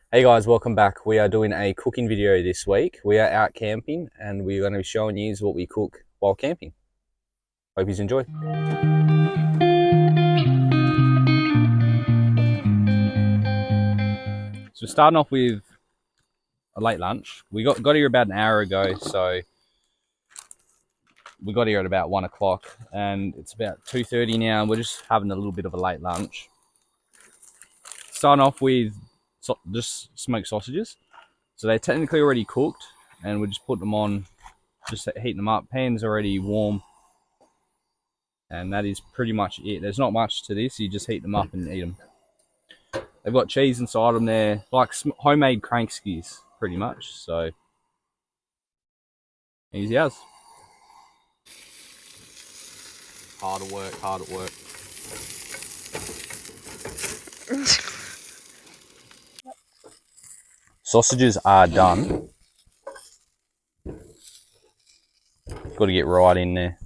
Hey guys, welcome back. We are doing a cooking video this week. We are out camping and we're going to be showing you what we cook while camping. Hope you enjoy. So we're starting off with a late lunch. We got here about an hour ago, so we got here at about 1 o'clock and it's about 2:30 now and we're just having a little bit of a late lunch. Starting off with just smoked sausages. So they're technically already cooked and we're just putting them on, just heating them up. Pan's already warm. And that is pretty much it. There's not much to this. You just heat them up and eat them. They've got cheese inside them there, like homemade crank skis, pretty much. So easy as. Hard at work, hard at work. Sausages are done. Got to get right in there.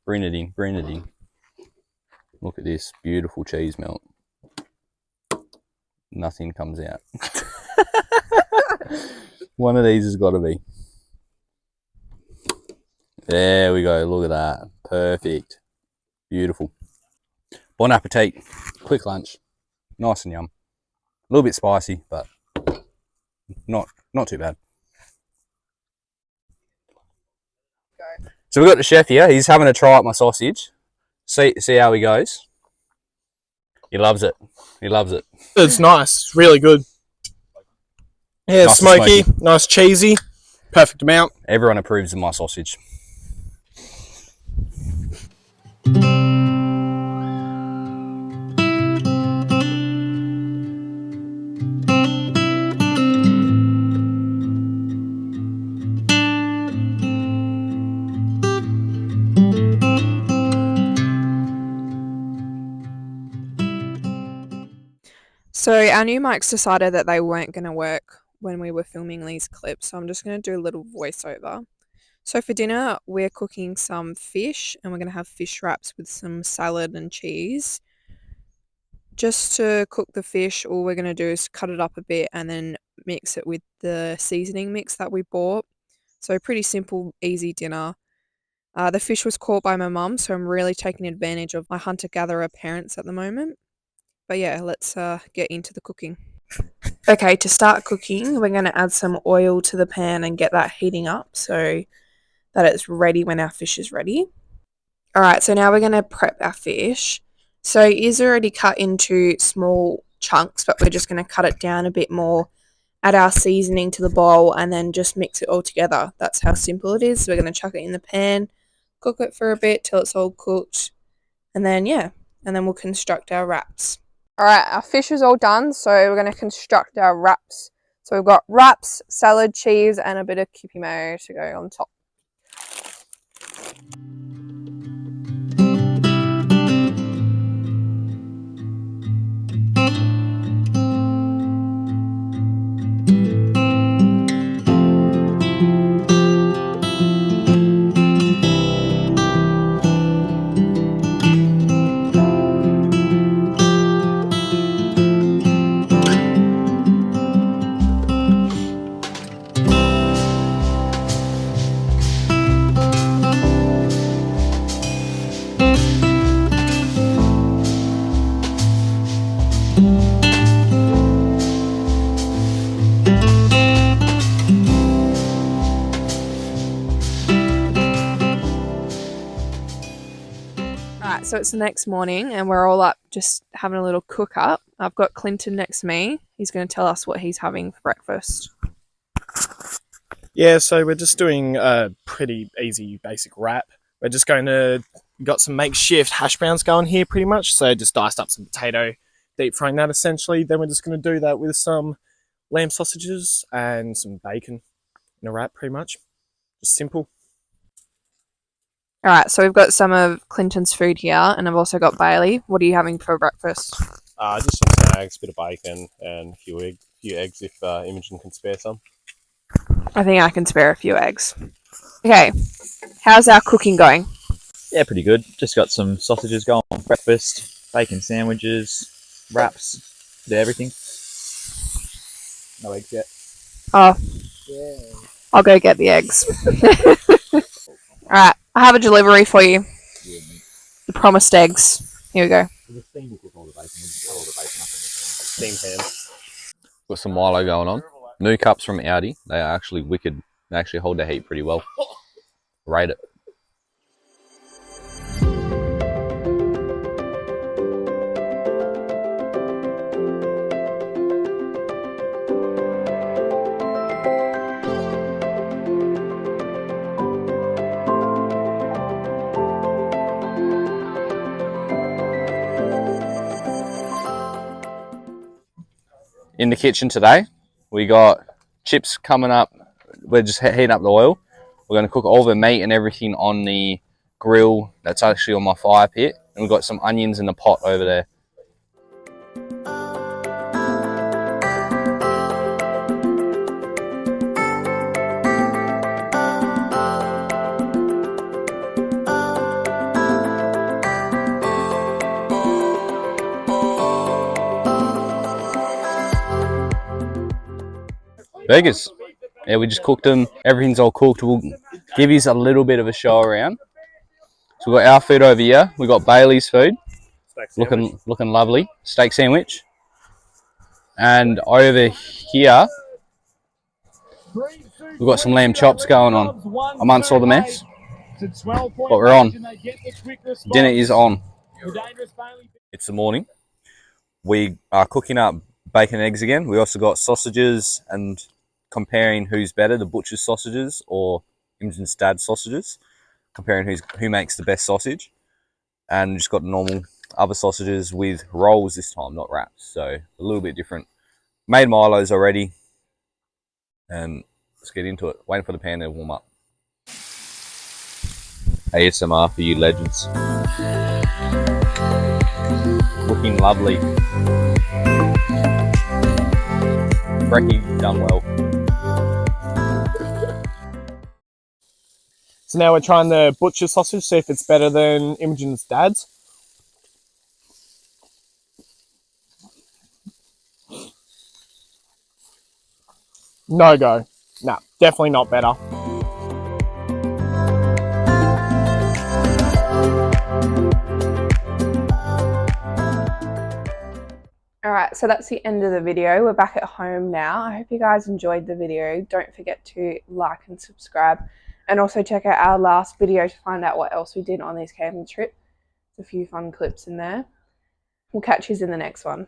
Bring it in, bring it in. Look at this beautiful cheese melt. Nothing comes out. One of these has got to be. There we go, look at that. Perfect. Beautiful. Bon appetit. Quick lunch. Nice and yum. A little bit spicy, but not too bad. So we've got the chef here. He's having a try at my sausage. See how he goes. He loves it. He loves it. It's nice. It's really good. Yeah, nice smoky, nice cheesy, perfect amount. Everyone approves of my sausage. So our new mics decided that they weren't going to work when we were filming these clips, so I'm just going to do a little voiceover. So for dinner, we're cooking some fish, and we're going to have fish wraps with some salad and cheese. Just to cook the fish, all we're going to do is cut it up a bit and then mix it with the seasoning mix that we bought. So pretty simple, easy dinner. The fish was caught by my mum, so I'm really taking advantage of my hunter-gatherer parents at the moment. But yeah, let's get into the cooking. Okay, to start cooking, we're going to add some oil to the pan and get that heating up so that it's ready when our fish is ready. Alright, so now we're going to prep our fish. So it is already cut into small chunks, but we're just going to cut it down a bit more, add our seasoning to the bowl, and then just mix it all together. That's how simple it is. So we're going to chuck it in the pan, cook it for a bit till it's all cooked, and then we'll construct our wraps. Alright, our fish is all done, so we're going to construct our wraps. So we've got wraps, salad, cheese, and a bit of kippy mayo to go on top. Alright, so it's the next morning and we're all up just having a little cook up. I've got Clinton next to me. He's going to tell us what he's having for breakfast. Yeah, so we're just doing a pretty easy basic wrap. We're just got some makeshift hash browns going here pretty much. So just diced up some potato, deep frying that essentially. Then we're just going to do that with some lamb sausages and some bacon in a wrap pretty much. Just simple. Alright, so we've got some of Clinton's food here, and I've also got Bailey. What are you having for breakfast? Just some snacks, bit of bacon, and a few eggs if Imogen can spare some. I think I can spare a few eggs. Okay, how's our cooking going? Yeah, pretty good. Just got some sausages going for breakfast, bacon sandwiches, wraps, did everything. No eggs yet. Oh, I'll go get the eggs. Alright, I have a delivery for you. The promised eggs. Here we go. The steam will cook all the bacon. We'll just cut all the bacon up in Steam pan. Got some Milo going on. New cups from Audi. They are actually wicked. They actually hold their heat pretty well. Rate it. In the kitchen today, we got chips coming up. We're just heating up the oil. We're going to cook all the meat and everything on the grill that's actually on my fire pit. And we've got some onions in the pot over there. Burgers. Yeah, we just cooked them. Everything's all cooked. We'll give you a little bit of a show around. So we've got our food over here. We've got Bailey's food. Looking lovely. Steak sandwich. And over here, we've got some lamb chops going on. Amongst all the mess. But we're on. Dinner is on. It's the morning. We are cooking up bacon and eggs again. We also got sausages and comparing who's better, the butcher's sausages or Imogen's dad's sausages. Comparing who makes the best sausage. And just got normal other sausages with rolls this time, not wraps. So a little bit different. Made Milos already. And let's get into it. Waiting for the pan to warm up. ASMR for you legends. Looking lovely. Brekkie done well. So now we're trying the butcher sausage, see if it's better than Imogen's dad's. No go. Nah, definitely not better. Alright, so that's the end of the video. We're back at home now. I hope you guys enjoyed the video. Don't forget to like and subscribe. And also check out our last video to find out what else we did on this camping trip. There's a few fun clips in there. We'll catch you in the next one.